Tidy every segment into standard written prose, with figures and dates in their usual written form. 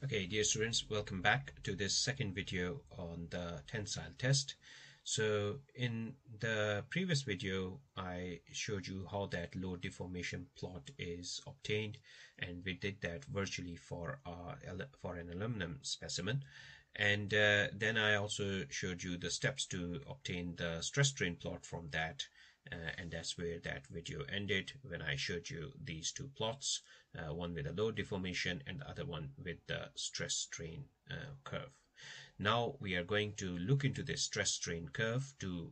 Okay, dear students, welcome back to this second video on the tensile test. So in the previous video, I showed you how that load deformation plot is obtained, and we did that virtually for an aluminum specimen. And then I also showed you the steps to obtain the stress strain plot from that. And that's where that video ended, when I showed you these two plots, one with a load deformation and the other one with the stress strain curve. Now we are going to look into this stress strain curve to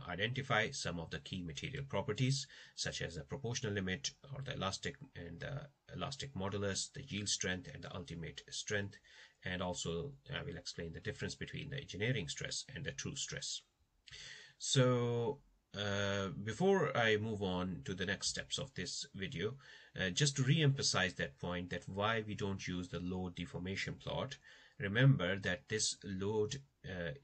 identify some of the key material properties, such as the proportional limit, or the elastic and the elastic modulus, the yield strength and the ultimate strength, and also I will explain the difference between the engineering stress and the true stress. So before I move on to the next steps of this video, just to re-emphasize that point, that why we don't use the load deformation plot. Remember that this load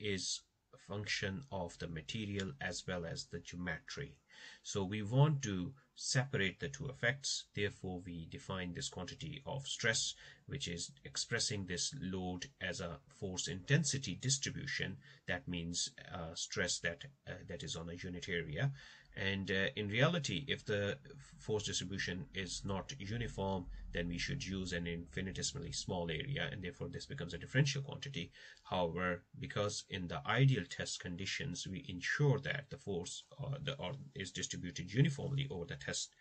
is a function of the material as well as the geometry. So we want to separate the two effects. Therefore, we define this quantity of stress, which is expressing this load as a force intensity distribution. That means stress that is on a unit area. And in reality, if the force distribution is not uniform, then we should use an infinitesimally small area, and therefore this becomes a differential quantity. However, because in the ideal test conditions, we ensure that the force is distributed uniformly over the test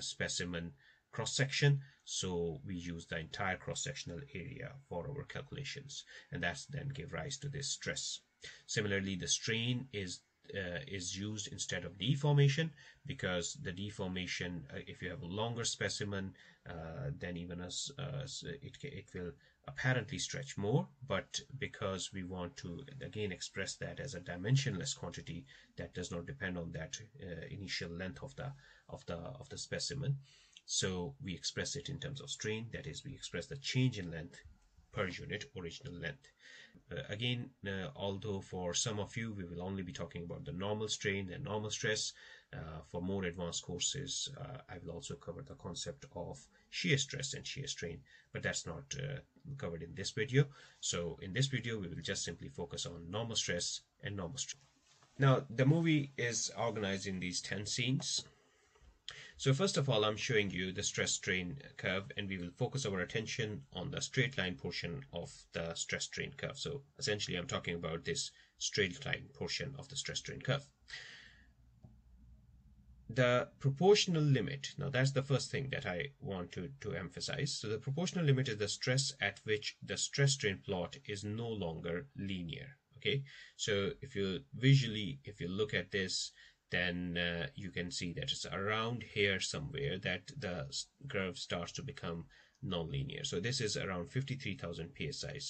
specimen cross-section, so we use the entire cross-sectional area for our calculations, and that's then give rise to this stress. Similarly, the strain is used instead of deformation, because the deformation, if you have a longer specimen, then even as it will apparently stretch more, but because we want to again express that as a dimensionless quantity that does not depend on that initial length of the specimen, so we express it in terms of strain. That is, we express the change in length per unit original length. Although for some of you we will only be talking about the normal strain and normal stress, for more advanced courses I will also cover the concept of shear stress and shear strain, but that's not covered in this video. So in this video we will just simply focus on normal stress and normal strain. Now the movie is organized in these 10 scenes. So first of all, I'm showing you the stress strain curve, and we will focus our attention on the straight line portion of the stress strain curve. So essentially I'm talking about this straight line portion of the stress strain curve. The proportional limit, now that's the first thing that I want to emphasize. So the proportional limit is the stress at which the stress strain plot is no longer linear. Okay, so if you look at this, then you can see that it's around here somewhere that the curve starts to become nonlinear. So this is around 53,000 psi.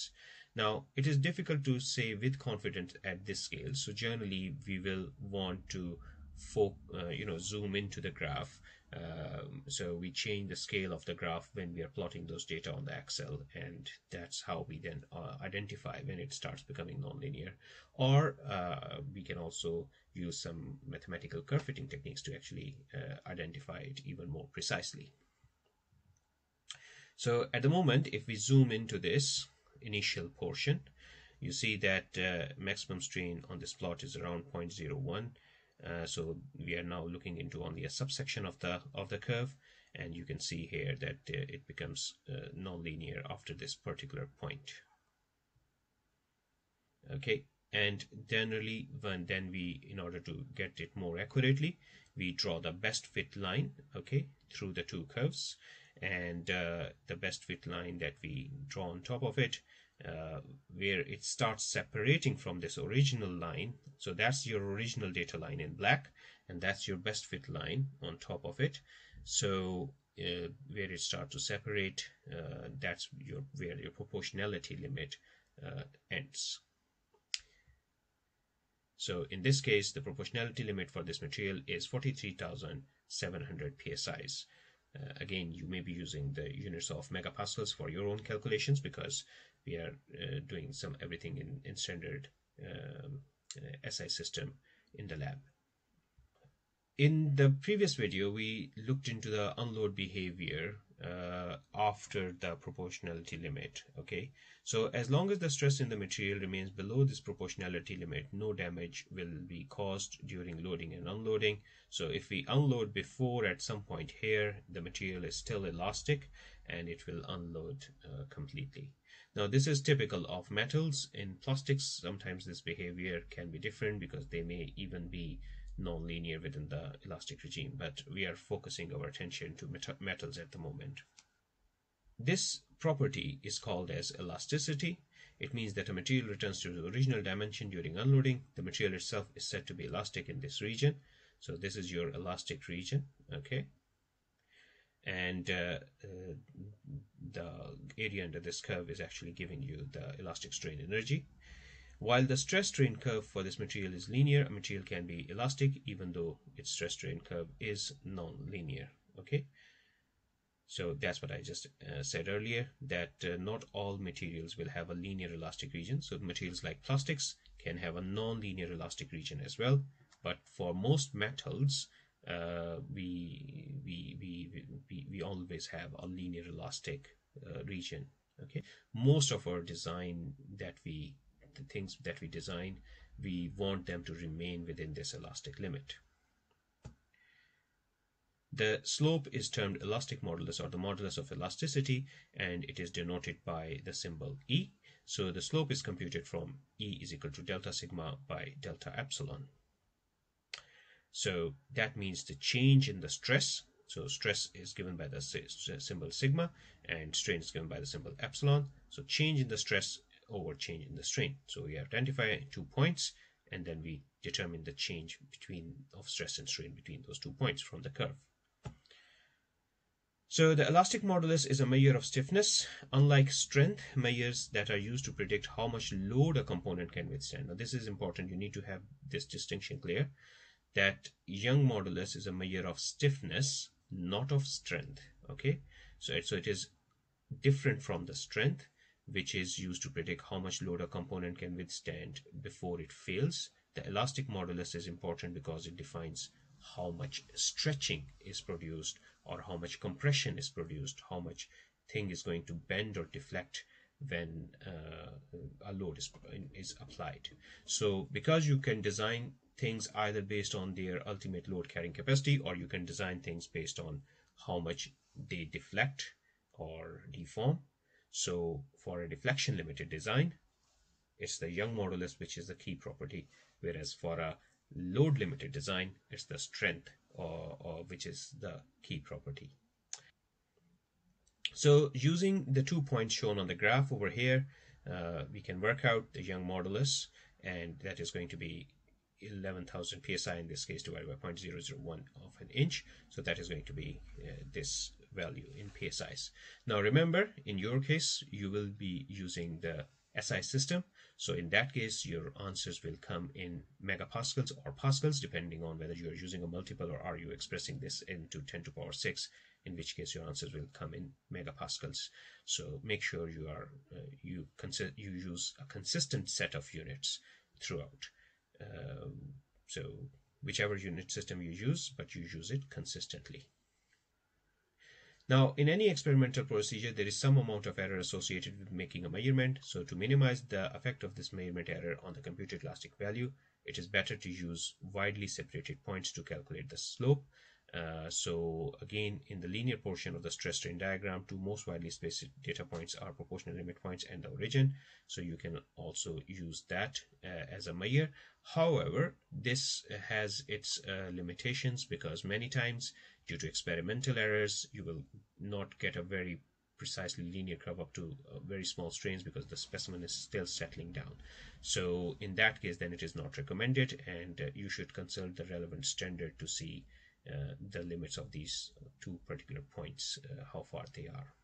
Now it is difficult to say with confidence at this scale, so generally we will want to zoom into the graph. So we change the scale of the graph when we are plotting those data on the axial, and that's how we then identify when it starts becoming nonlinear. Or we can also use some mathematical curve fitting techniques to actually identify it even more precisely. So at the moment, if we zoom into this initial portion, you see that maximum strain on this plot is around 0.01. So we are now looking into only a subsection of the curve, and you can see here that it becomes nonlinear after this particular point. Okay, and generally in order to get it more accurately, we draw the best fit line, okay, through the two curves, and the best fit line that we draw on top of it, where it starts separating from this original line. So that's your original data line in black, and that's your best fit line on top of it. So where it starts to separate, that's where your proportionality limit ends. So in this case, the proportionality limit for this material is 43,700 psi. Again, you may be using the units of megapascals for your own calculations, because we are doing everything in standard SI system in the lab. In the previous video, we looked into the unload behavior after the proportionality limit. Okay, so as long as the stress in the material remains below this proportionality limit, no damage will be caused during loading and unloading. So if we unload before at some point here, the material is still elastic and it will unload completely. Now this is typical of metals. In plastics, sometimes this behavior can be different because they may even be non-linear within the elastic regime, but we are focusing our attention to metals at the moment. This property is called as elasticity. It means that a material returns to the original dimension during unloading. The material itself is said to be elastic in this region. So this is your elastic region, okay? And the area under this curve is actually giving you the elastic strain energy. While the stress strain curve for this material is linear, a material can be elastic even though its stress strain curve is non-linear. Okay, so that's what I just said earlier, that not all materials will have a linear elastic region. So materials like plastics can have a non-linear elastic region as well, but for most metals we always have a linear elastic region. Okay, most of our design that the things that we design, we want them to remain within this elastic limit. The slope is termed elastic modulus, or the modulus of elasticity, and it is denoted by the symbol E. So the slope is computed from E is equal to delta sigma by delta epsilon. So that means the change in the stress. So stress is given by the symbol sigma and strain is given by the symbol epsilon. So change in the stress over change in the strain. So we identify 2 points and then we determine the change of stress and strain between those 2 points from the curve. So the elastic modulus is a measure of stiffness. Unlike strength measures that are used to predict how much load a component can withstand. Now this is important. You need to have this distinction clear, that Young modulus is a measure of stiffness, not of strength. Okay, so it is different from the strength, which is used to predict how much load a component can withstand before it fails. The elastic modulus is important because it defines how much stretching is produced or how much compression is produced, how much thing is going to bend or deflect when a load is applied. So because you can design things either based on their ultimate load carrying capacity, or you can design things based on how much they deflect or deform. So for a deflection limited design, it's the Young modulus which is the key property, whereas for a load limited design, it's the strength or which is the key property. So using the 2 points shown on the graph over here, we can work out the Young modulus, and that is going to be 11,000 psi in this case divided by 0.001 of an inch. So that is going to be this value in psi's. Now remember, in your case, you will be using the SI system. So in that case, your answers will come in megapascals or pascals, depending on whether you are using a multiple or are you expressing this into 10 to the power 6, in which case your answers will come in megapascals. So make sure you use a consistent set of units throughout. So whichever unit system you use, but you use it consistently. Now, in any experimental procedure, there is some amount of error associated with making a measurement. So to minimize the effect of this measurement error on the computed elastic value, it is better to use widely separated points to calculate the slope. So again, in the linear portion of the stress strain diagram, 2 most widely spaced data points are proportional limit points and the origin. So you can also use that as a measure. However, this has its limitations, because many times due to experimental errors, you will not get a very precisely linear curve up to very small strains because the specimen is still settling down. So in that case, then it is not recommended, and you should consult the relevant standard to see the limits of these 2 particular points, how far they are.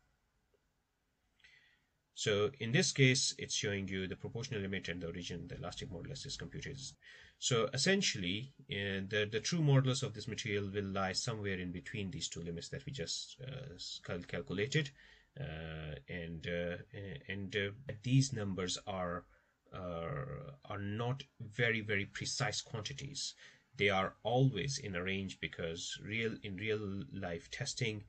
So in this case, it's showing you the proportional limit and the origin. The elastic modulus is computed. So essentially, the true modulus of this material will lie somewhere in between these 2 limits that we just calculated, and these numbers are not very precise quantities. They are always in a range, because in real life testing,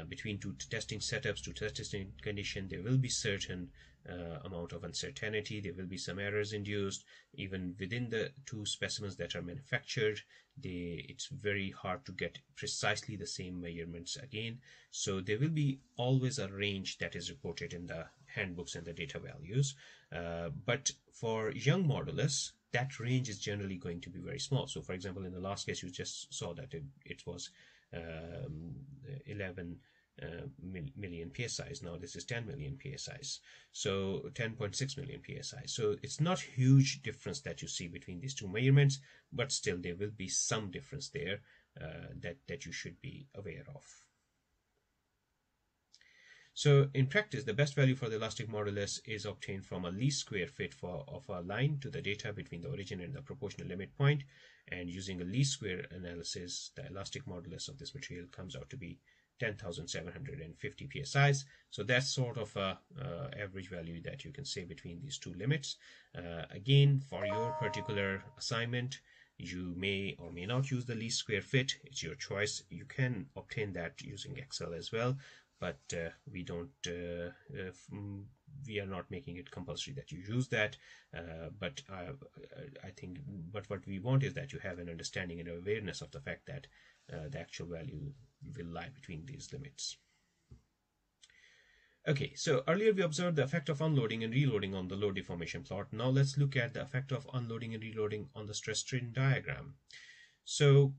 between two testing setups, two testing condition, there will be certain amount of uncertainty. There will be some errors induced. Even within the two specimens that are manufactured, it's very hard to get precisely the same measurements again. So there will be always a range that is reported in the handbooks and the data values. But for young modulus, that range is generally going to be very small. So for example, in the last case, you just saw that it was 11 million psi's. Now this is 10 million psi's, so 10.6 million psi. So it's not huge difference that you see between these two measurements, but still there will be some difference there that you should be aware of. So in practice, the best value for the elastic modulus is obtained from a least square fit of a line to the data between the origin and the proportional limit point, and using a least square analysis, the elastic modulus of this material comes out to be 10,750 psi's. So that's sort of a average value that you can say between these two limits. Again, for your particular assignment, you may or may not use the least square fit. It's your choice. You can obtain that using Excel as well, but we are not making it compulsory that you use that. But what we want is that you have an understanding and awareness of the fact that the actual value will lie between these limits. Okay, so earlier we observed the effect of unloading and reloading on the load deformation plot. Now let's look at the effect of unloading and reloading on the stress strain diagram. So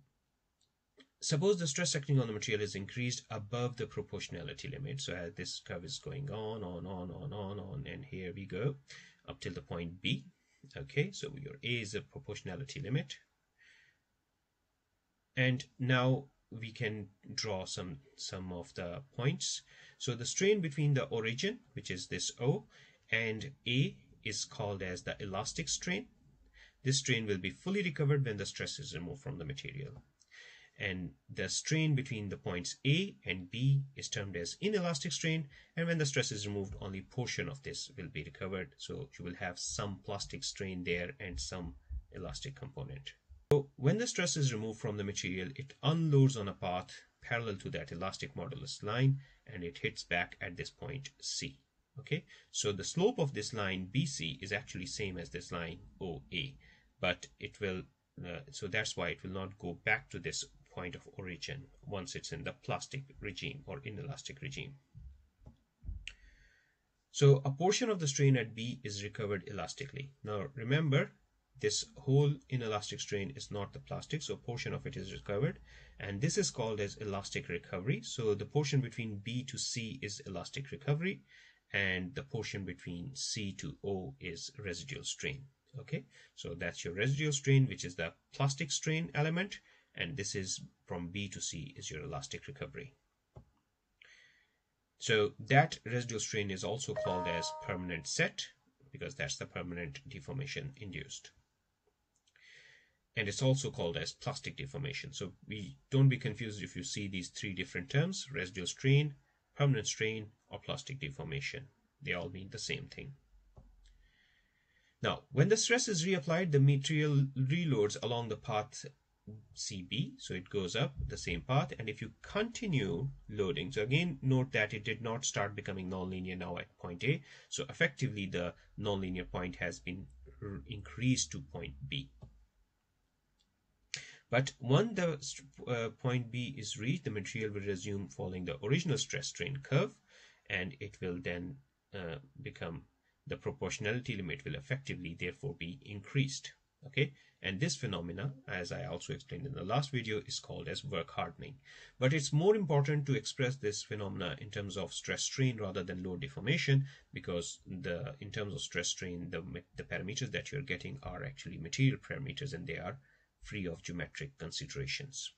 suppose the stress acting on the material is increased above the proportionality limit. So as this curve is going on, and here we go up till the point B. Okay, so your A is the proportionality limit. And now we can draw some of the points. So the strain between the origin, which is this O, and A is called as the elastic strain. This strain will be fully recovered when the stress is removed from the material. And the strain between the points A and B is termed as inelastic strain, and when the stress is removed, only portion of this will be recovered. So you will have some plastic strain there and some elastic component. So when the stress is removed from the material, it unloads on a path parallel to that elastic modulus line, and it hits back at this point C. Okay, so the slope of this line BC is actually same as this line OA, but it will so that's why it will not go back to this point of origin once it's in the plastic regime or inelastic regime. So a portion of the strain at B is recovered elastically. Now remember, this whole inelastic strain is not the plastic, so a portion of it is recovered, and this is called as elastic recovery. So the portion between B to C is elastic recovery, and the portion between C to O is residual strain. Okay, so that's your residual strain, which is the plastic strain element, and this is from B to C is your elastic recovery. So that residual strain is also called as permanent set, because that's the permanent deformation induced. And it's also called as plastic deformation. So don't be confused if you see these three different terms: residual strain, permanent strain, or plastic deformation. They all mean the same thing. Now, when the stress is reapplied, the material reloads along the path CB, so it goes up the same path, and if you continue loading, so again note that it did not start becoming nonlinear now at point A, so effectively the nonlinear point has been increased to point B. But when the point B is reached, the material will resume following the original stress strain curve, and it will then become the proportionality limit will effectively therefore be increased. Okay, and this phenomena, as I also explained in the last video, is called as work hardening. But it's more important to express this phenomena in terms of stress strain rather than load deformation, because in terms of stress strain, the parameters that you're getting are actually material parameters, and they are free of geometric considerations.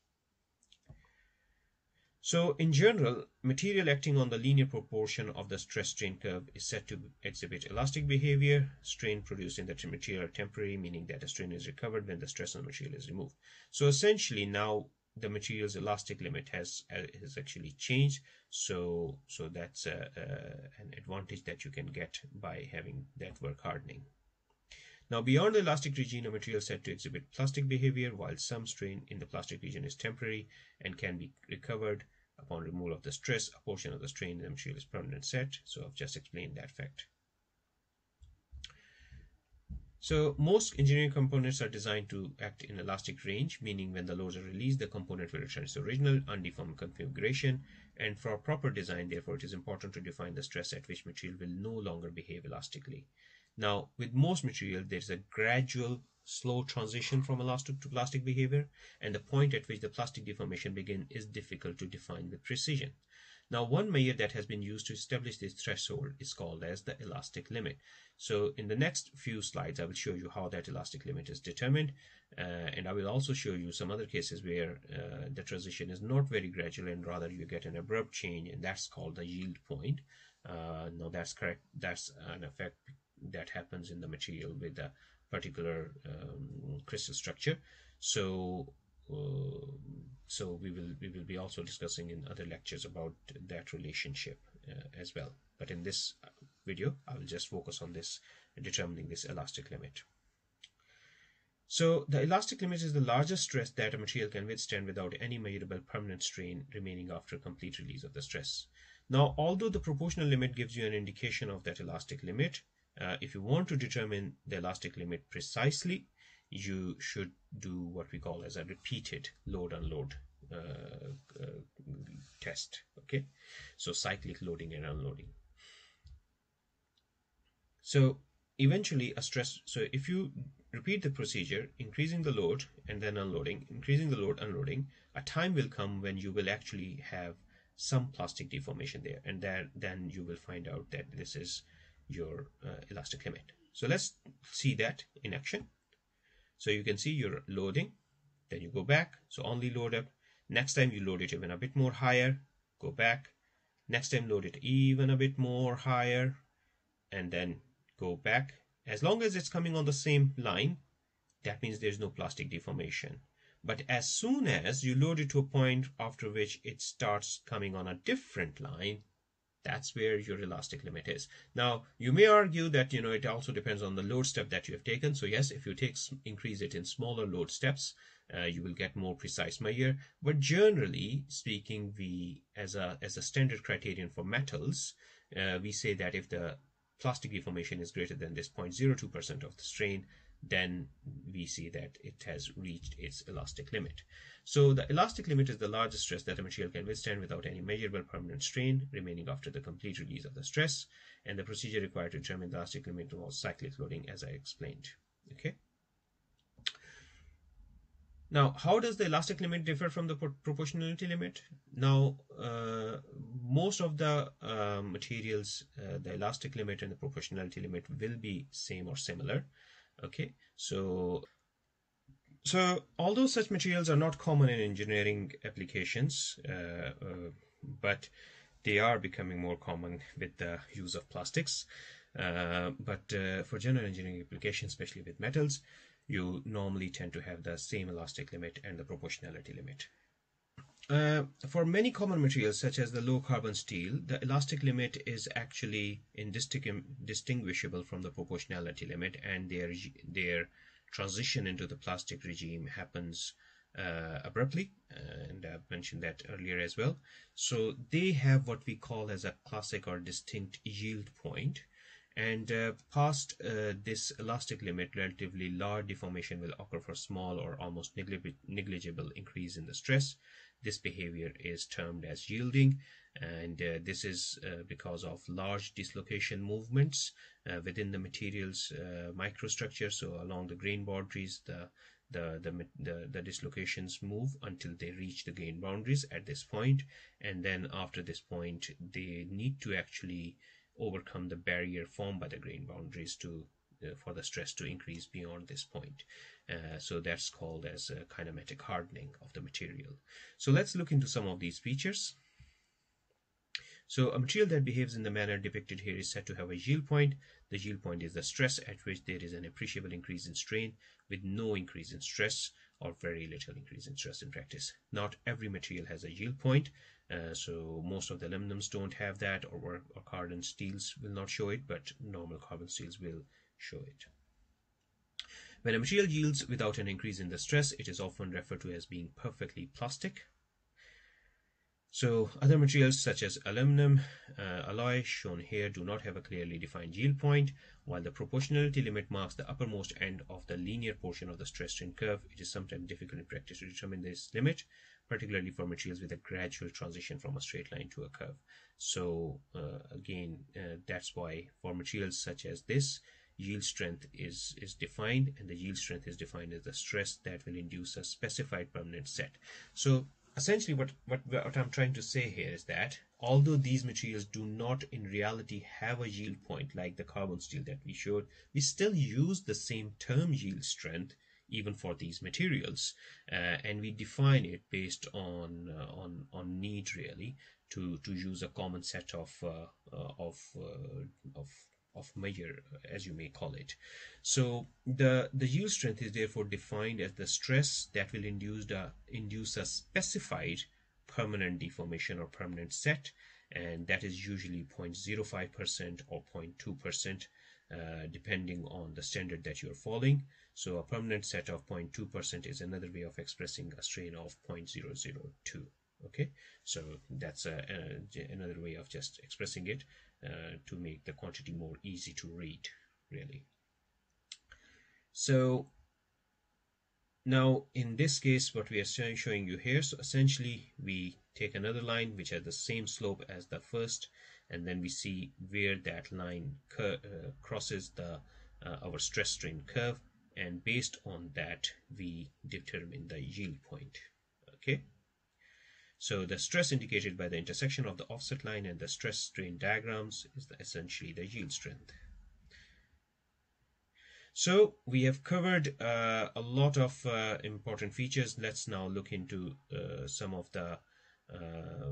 So in general, material acting on the linear proportion of the stress strain curve is said to exhibit elastic behavior. Strain produced in the material are temporary, meaning that a strain is recovered when the stress on the material is removed. So essentially now the material's elastic limit has actually changed. So that's an advantage that you can get by having that work hardening. Now, beyond the elastic region, a material is said to exhibit plastic behavior, while some strain in the plastic region is temporary and can be recovered. Upon removal of the stress, a portion of the strain in the material is permanent set. So I've just explained that fact. So most engineering components are designed to act in elastic range, meaning when the loads are released, the component will return to its original undeformed configuration. And for proper design, therefore, it is important to define the stress at which material will no longer behave elastically. Now, with most material, there is a gradual, slow transition from elastic to plastic behavior, and the point at which the plastic deformation begins is difficult to define with precision. Now, one measure that has been used to establish this threshold is called as the elastic limit. So in the next few slides, I will show you how that elastic limit is determined. And I will also show you some other cases where the transition is not very gradual and rather you get an abrupt change, and that's called the yield point. No, that's correct. That's an effect that happens in the material with a particular crystal structure. So we will be also discussing in other lectures about that relationship as well. But in this video, I will just focus on this, determining this elastic limit. So the elastic limit is the largest stress that a material can withstand without any measurable permanent strain remaining after complete release of the stress. Now, although the proportional limit gives you an indication of that elastic limit, if you want to determine the elastic limit precisely, you should do what we call as a repeated load-unload test. Okay, so cyclic loading and unloading. So eventually a stress, so if you repeat the procedure, increasing the load and then unloading, increasing the load, unloading, a time will come when you will actually have some plastic deformation there, and then you will find out that this is your elastic limit. So let's see that in action. So you can see you're loading, then you go back, so only load up. Next time you load it even a bit more higher, go back. Next time load it even a bit more higher, and then go back. As long as it's coming on the same line, that means there's no plastic deformation. But as soon as you load it to a point after which it starts coming on a different line, that's where your elastic limit is. Now, you may argue that, it also depends on the load step that you have taken. So yes, if you increase it in smaller load steps, you will get more precise measure. But generally speaking, we, as a standard criterion for metals, we say that if the plastic deformation is greater than this 0.02% of the strain, then we see that it has reached its elastic limit. So the elastic limit is the largest stress that a material can withstand without any measurable permanent strain remaining after the complete release of the stress, and the procedure required to determine the elastic limit was cyclic loading, as I explained. Okay. Now, how does the elastic limit differ from the proportionality limit? Now, most of the materials, the elastic limit and the proportionality limit will be same or similar. Okay, so although such materials are not common in engineering applications, but they are becoming more common with the use of plastics. But for general engineering applications, especially with metals, you normally tend to have the same elastic limit and the proportionality limit. For many common materials, such as the low-carbon steel, the elastic limit is actually indistinguishable from the proportionality limit, and their transition into the plastic regime happens abruptly, and I've mentioned that earlier as well. So they have what we call as a classic or distinct yield point, and past this elastic limit, relatively large deformation will occur for small or almost negligible increase in the stress. This behavior is termed as yielding, and this is because of large dislocation movements within the material's microstructure. So along the grain boundaries, the dislocations move until they reach the grain boundaries at this point, and then after this point, they need to actually overcome the barrier formed by the grain boundaries for the stress to increase beyond this point. So that's called as a kinematic hardening of the material. So let's look into some of these features. So a material that behaves in the manner depicted here is said to have a yield point. The yield point is the stress at which there is an appreciable increase in strain with no increase in stress or very little increase in stress in practice. Not every material has a yield point. So most of the aluminums don't have that, or carbon steels will not show it, but normal carbon steels will show it. When a material yields without an increase in the stress, it is often referred to as being perfectly plastic. So other materials such as aluminum alloy shown here do not have a clearly defined yield point. While the proportionality limit marks the uppermost end of the linear portion of the stress strain curve, it is sometimes difficult in practice to determine this limit, particularly for materials with a gradual transition from a straight line to a curve. So again, that's why for materials such as this, yield strength is defined, and the yield strength is defined as the stress that will induce a specified permanent set. So essentially what I'm trying to say here is that although these materials do not in reality have a yield point like the carbon steel that we showed, we still use the same term yield strength even for these materials, and we define it based on need really to use a common set of measure, as you may call it. So the yield strength is therefore defined as the stress that will induce a specified permanent deformation or permanent set, and that is usually 0.05% or 0.2%, depending on the standard that you're following. So a permanent set of 0.2% is another way of expressing a strain of 0.002. Okay, so that's another way of just expressing it to make the quantity more easy to read, really. So now in this case, what we are showing you here, so essentially we take another line which has the same slope as the first, and then we see where that line crosses the our stress strain curve, and based on that we determine the yield point. Okay. So the stress indicated by the intersection of the offset line and the stress strain diagrams is essentially the yield strength. So we have covered a lot of important features. Let's now look into some of the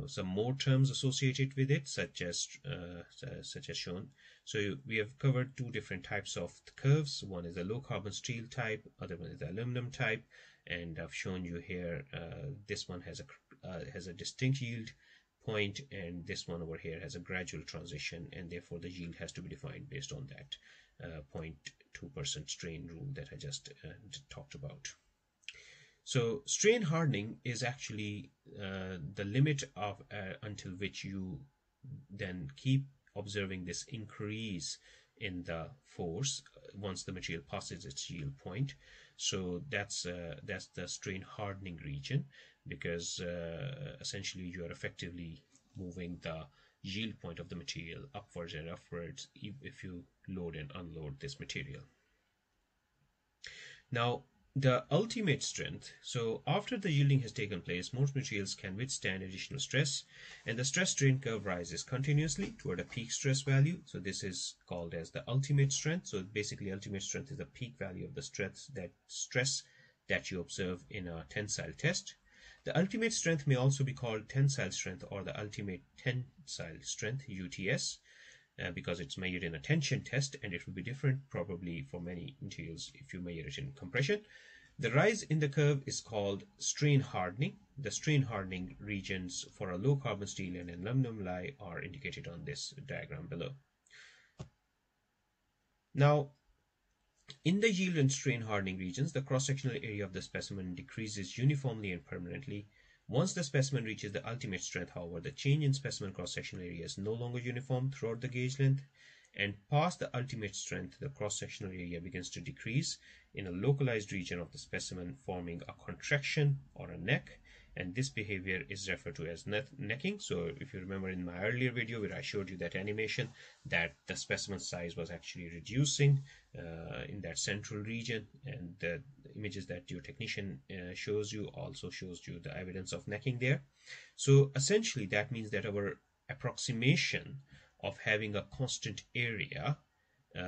some more terms associated with it, such as shown. So we have covered two different types of curves. One is the low carbon steel type, other one is the aluminum type, and I've shown you here. This one has a distinct yield point, and this one over here has a gradual transition, and therefore the yield has to be defined based on that 0.2% strain rule that I just talked about. So strain hardening is actually the limit of until which you then keep observing this increase in the force once the material passes its yield point. So that's the strain hardening region, because essentially you are effectively moving the yield point of the material upwards and upwards if you load and unload this material. Now, the ultimate strength, so after the yielding has taken place, most materials can withstand additional stress, and the stress strain curve rises continuously toward a peak stress value. So this is called as the ultimate strength. So basically ultimate strength is the peak value of the stress that you observe in a tensile test. The ultimate strength may also be called tensile strength or the ultimate tensile strength, UTS, because it's measured in a tension test, and it will be different probably for many materials if you measure it in compression. The rise in the curve is called strain hardening. The strain hardening regions for a low carbon steel and aluminum alloy are indicated on this diagram below. Now, in the yield and strain hardening regions, the cross-sectional area of the specimen decreases uniformly and permanently. Once the specimen reaches the ultimate strength, however, the change in specimen cross-sectional area is no longer uniform throughout the gauge length, and past the ultimate strength, the cross-sectional area begins to decrease in a localized region of the specimen, forming a contraction or a neck, and this behavior is referred to as necking. So if you remember in my earlier video where I showed you that animation, that the specimen size was actually reducing in that central region, and the images that your technician shows you also shows you the evidence of necking there. So essentially that means that our approximation of having a constant area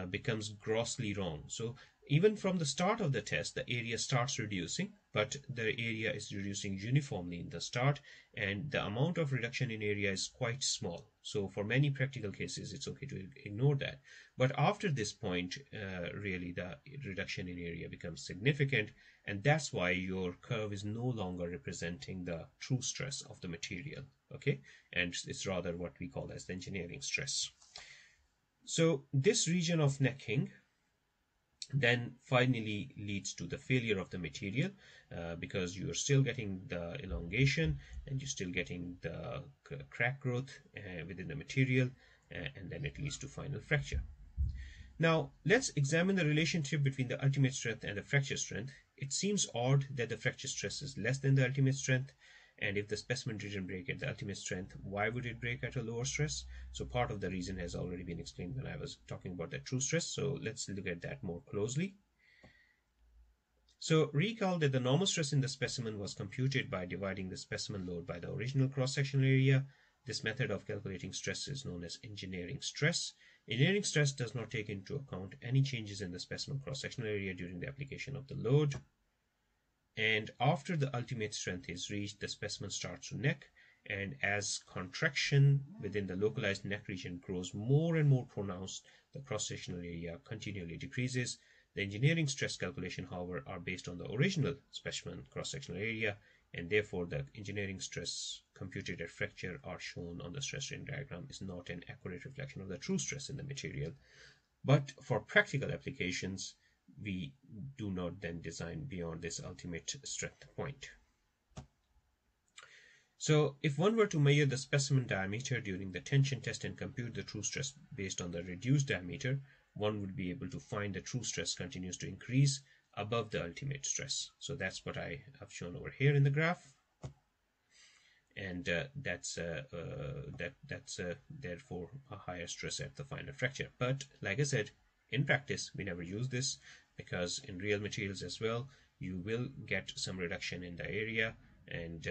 becomes grossly wrong. So even from the start of the test, the area starts reducing, but the area is reducing uniformly in the start, and the amount of reduction in area is quite small. So for many practical cases, it's okay to ignore that. But after this point, really the reduction in area becomes significant, and that's why your curve is no longer representing the true stress of the material, okay? And it's rather what we call as the engineering stress. So this region of necking then finally leads to the failure of the material because you are still getting the elongation and you're still getting the crack growth within the material, and then it leads to final fracture. Now, let's examine the relationship between the ultimate strength and the fracture strength. It seems odd that the fracture stress is less than the ultimate strength, and if the specimen didn't break at the ultimate strength, why would it break at a lower stress? So part of the reason has already been explained when I was talking about the true stress. So let's look at that more closely. So recall that the normal stress in the specimen was computed by dividing the specimen load by the original cross-sectional area. This method of calculating stress is known as engineering stress. Engineering stress does not take into account any changes in the specimen cross-sectional area during the application of the load. And after the ultimate strength is reached, the specimen starts to neck, and as contraction within the localized neck region grows more and more pronounced, the cross-sectional area continually decreases. The engineering stress calculation, however, are based on the original specimen cross-sectional area, and therefore the engineering stress computed at fracture are shown on the stress strain diagram is not an accurate reflection of the true stress in the material. But for practical applications, we do not then design beyond this ultimate strength point. So if one were to measure the specimen diameter during the tension test and compute the true stress based on the reduced diameter, one would be able to find the true stress continues to increase above the ultimate stress. So that's what I have shown over here in the graph. And that's therefore a higher stress at the final fracture. But like I said, in practice, we never use this because in real materials as well, you will get some reduction in the area, and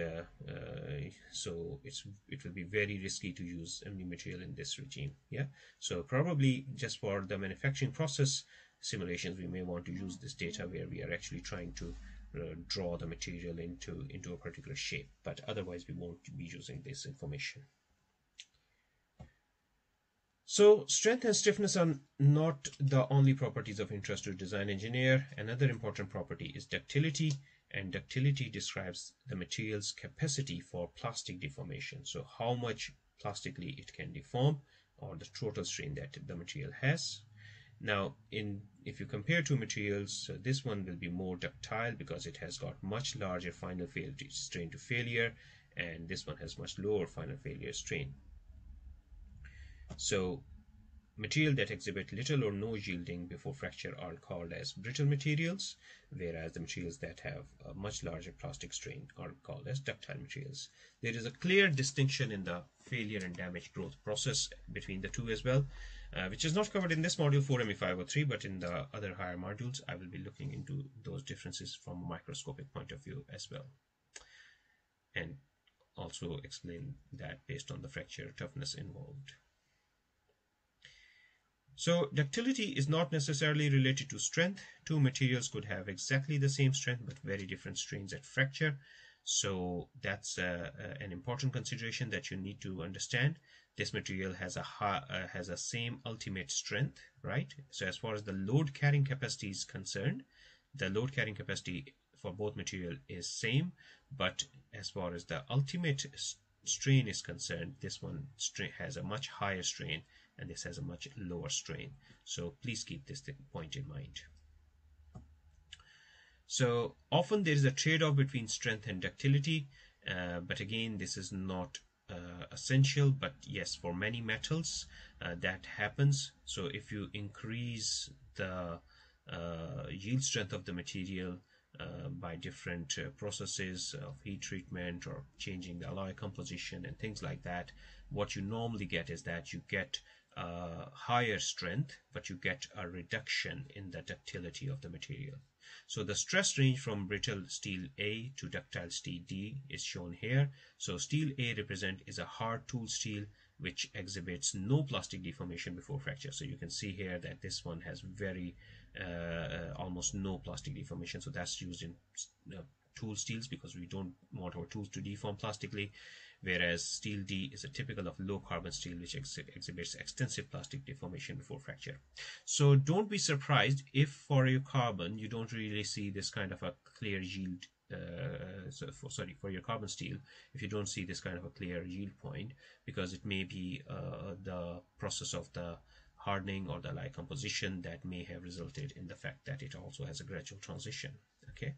so it will be very risky to use any material in this regime. Yeah, so probably just for the manufacturing process simulations, we may want to use this data where we are actually trying to draw the material into a particular shape, but otherwise we won't be using this information. So strength and stiffness are not the only properties of interest to a design engineer. Another important property is ductility, and ductility describes the material's capacity for plastic deformation. So how much plastically it can deform, or the total strain that the material has. Now, if you compare two materials, this one will be more ductile because it has got much larger final strain to failure, and this one has much lower final failure strain. So material that exhibit little or no yielding before fracture are called as brittle materials, whereas the materials that have a much larger plastic strain are called as ductile materials. There is a clear distinction in the failure and damage growth process between the two as well, which is not covered in this module 4ME503, but in the other higher modules, I will be looking into those differences from a microscopic point of view as well, and also explain that based on the fracture toughness involved. So ductility is not necessarily related to strength. Two materials could have exactly the same strength but very different strains at fracture. So that's an important consideration that you need to understand. This material has a same ultimate strength, right? So as far as the load carrying capacity is concerned, the load carrying capacity for both material is same, but as far as the ultimate strain is concerned, this one has a much higher strain and this has a much lower strain. So please keep this point in mind. So often there is a trade-off between strength and ductility, but again, this is not essential, but yes, for many metals that happens. So if you increase the yield strength of the material by different processes of heat treatment or changing the alloy composition and things like that, what you normally get is that you get higher strength, but you get a reduction in the ductility of the material. So the stress range from brittle steel A to ductile steel D is shown here. So steel A is a hard tool steel which exhibits no plastic deformation before fracture. So you can see here that this one has very almost no plastic deformation. So that's used in tool steels because we don't want our tools to deform plastically, whereas steel D is a typical of low carbon steel which exhibits extensive plastic deformation before fracture. So don't be surprised if for your carbon you don't really see this kind of a clear yield for your carbon steel, if you don't see this kind of a clear yield point, because it may be the process of the hardening or the alloy composition that may have resulted in the fact that it also has a gradual transition. Okay,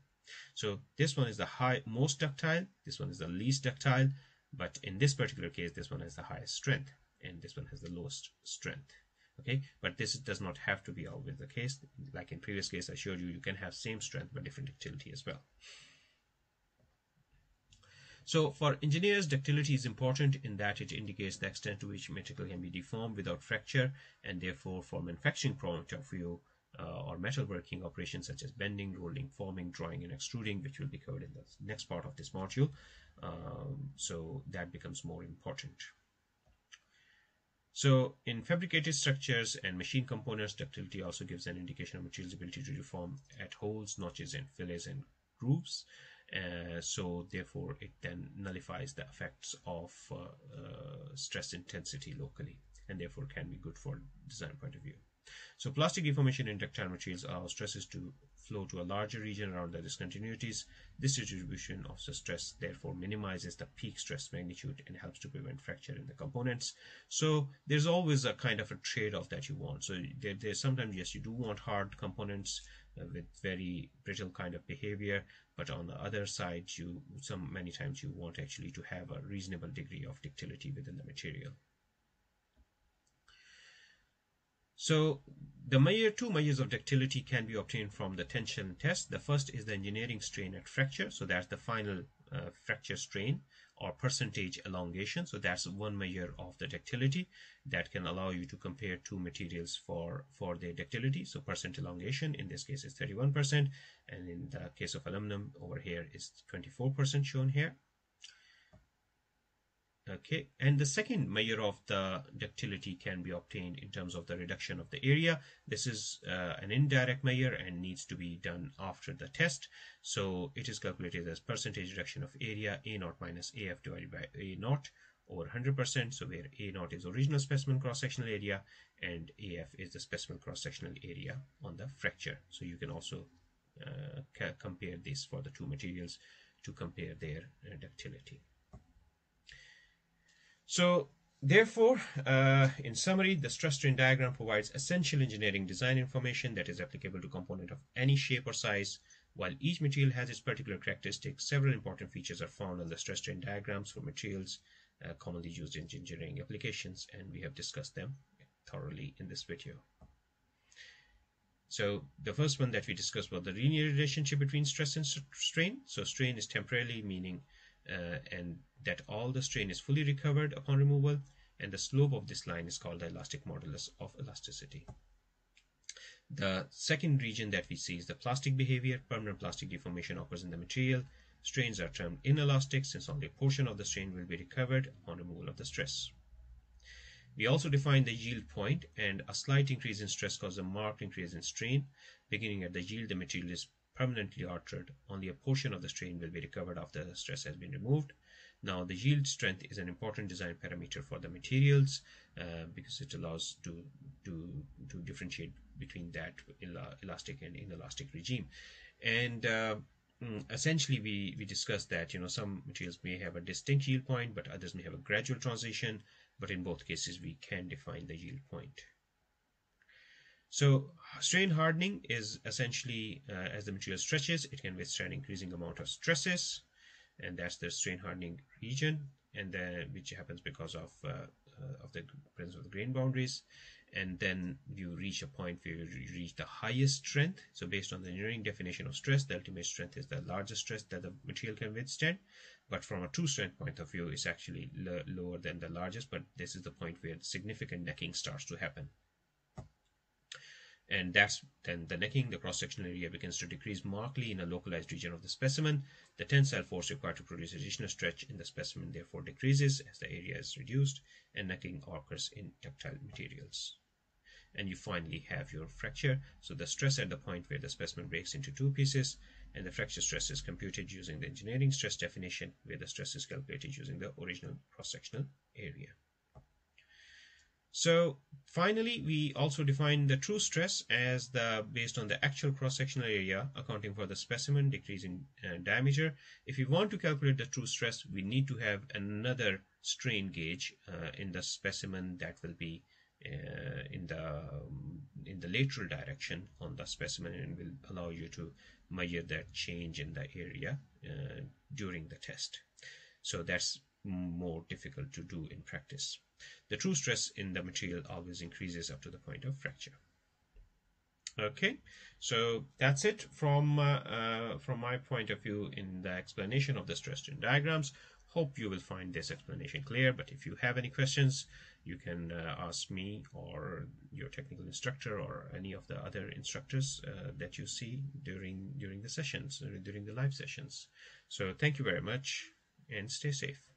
so this one is the most ductile, this one is the least ductile, but in this particular case this one has the highest strength and this one has the lowest strength. Okay, but this does not have to be always the case. Like in previous case I showed you, you can have same strength but different ductility as well. So for engineers, ductility is important in that it indicates the extent to which material can be deformed without fracture, and therefore for manufacturing point of view or metalworking operations such as bending, rolling, forming, drawing, and extruding, which will be covered in the next part of this module. So that becomes more important. So in fabricated structures and machine components, ductility also gives an indication of material's ability to deform at holes, notches, and fillets and grooves. So therefore it then nullifies the effects of stress intensity locally, and therefore can be good for design point of view. So plastic deformation in ductile materials allows stresses to flow to a larger region around the discontinuities. This distribution of the stress therefore minimizes the peak stress magnitude and helps to prevent fracture in the components. So there's always a kind of a trade-off that you want. So there's sometimes, yes, you do want hard components with very brittle kind of behavior, but on the other side many times you want actually to have a reasonable degree of ductility within the material. So the two measures of ductility can be obtained from the tension test. The first is the engineering strain at fracture. So that's the final fracture strain or percentage elongation. So that's one measure of the ductility that can allow you to compare two materials for their ductility. So percent elongation in this case is 31%, and in the case of aluminum over here is 24% shown here. Okay, and the second measure of the ductility can be obtained in terms of the reduction of the area. This is an indirect measure and needs to be done after the test. So it is calculated as percentage reduction of area A naught minus AF divided by A naught over 100%. So where A naught is original specimen cross-sectional area and AF is the specimen cross-sectional area on the fracture. So you can also compare this for the two materials to compare their ductility. So therefore, in summary, the stress strain diagram provides essential engineering design information that is applicable to component of any shape or size. While each material has its particular characteristics, several important features are found on the stress strain diagrams for materials commonly used in engineering applications, and we have discussed them thoroughly in this video. So the first one that we discussed was the linear relationship between stress and strain. So strain is temporarily, meaning and that all the strain is fully recovered upon removal, and the slope of this line is called the elastic modulus of elasticity. The second region that we see is the plastic behavior. Permanent plastic deformation occurs in the material. Strains are termed inelastic since only a portion of the strain will be recovered upon removal of the stress. We also define the yield point, and a slight increase in stress causes a marked increase in strain. Beginning at the yield, the material is permanently altered. Only a portion of the strain will be recovered after the stress has been removed. Now, the yield strength is an important design parameter for the materials because it allows to differentiate between that elastic and inelastic regime. And essentially, we discussed that some materials may have a distinct yield point, but others may have a gradual transition. But in both cases, we can define the yield point. So strain hardening is essentially as the material stretches, it can withstand increasing amount of stresses, and that's the strain hardening region, and then which happens because of the presence of the grain boundaries. And then you reach a point where you reach the highest strength. So based on the engineering definition of stress, the ultimate strength is the largest stress that the material can withstand. But from a true strength point of view, it's actually lower than the largest, but this is the point where significant necking starts to happen. And that's then the necking, the cross-sectional area begins to decrease markedly in a localized region of the specimen. The tensile force required to produce additional stretch in the specimen therefore decreases as the area is reduced, and necking occurs in ductile materials. And you finally have your fracture. So the stress at the point where the specimen breaks into two pieces, and the fracture stress is computed using the engineering stress definition, where the stress is calculated using the original cross-sectional area. So finally, we also define the true stress as based on the actual cross-sectional area accounting for the specimen decreasing diameter. If we want to calculate the true stress, we need to have another strain gauge in the specimen that will be in the lateral direction on the specimen, and will allow you to measure that change in the area during the test. So that's more difficult to do in practice. The true stress in the material always increases up to the point of fracture. Okay, so that's it from my point of view in the explanation of the stress strain diagrams. Hope you will find this explanation clear, but if you have any questions, you can ask me or your technical instructor or any of the other instructors that you see during the sessions, during the live sessions. So thank you very much and stay safe.